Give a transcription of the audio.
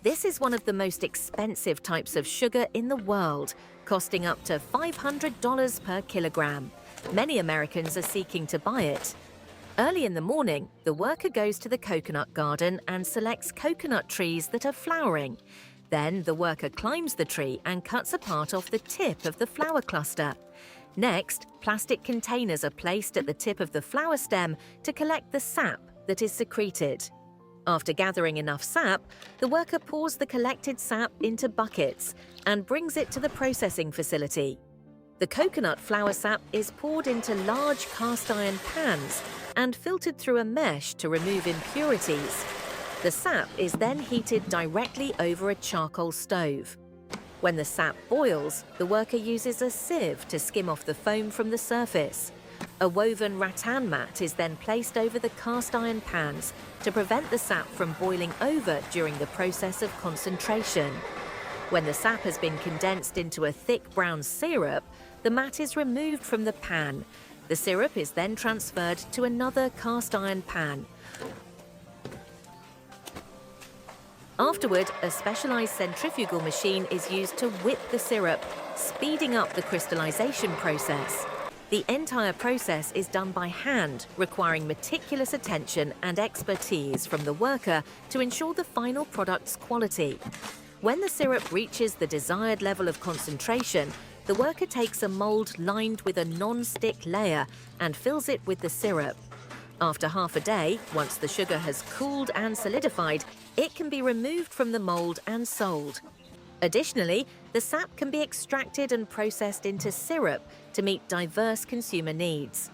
This is one of the most expensive types of sugar in the world, costing up to $500 per kilogram. Many Americans are seeking to buy it. Early in the morning, the worker goes to the coconut garden and selects coconut trees that are flowering. Then the worker climbs the tree and cuts a part off the tip of the flower cluster. Next, plastic containers are placed at the tip of the flower stem to collect the sap that is secreted. After gathering enough sap, the worker pours the collected sap into buckets and brings it to the processing facility. The coconut flower sap is poured into large cast-iron pans and filtered through a mesh to remove impurities. The sap is then heated directly over a charcoal stove. When the sap boils, the worker uses a sieve to skim off the foam from the surface. A woven rattan mat is then placed over the cast-iron pans to prevent the sap from boiling over during the process of concentration. When the sap has been condensed into a thick brown syrup, the mat is removed from the pan. The syrup is then transferred to another cast-iron pan. Afterward, a specialized centrifugal machine is used to whip the syrup, speeding up the crystallization process. The entire process is done by hand, requiring meticulous attention and expertise from the worker to ensure the final product's quality. When the syrup reaches the desired level of concentration, the worker takes a mold lined with a non-stick layer and fills it with the syrup. After half a day, once the sugar has cooled and solidified, it can be removed from the mold and sold. Additionally, the sap can be extracted and processed into syrup to meet diverse consumer needs.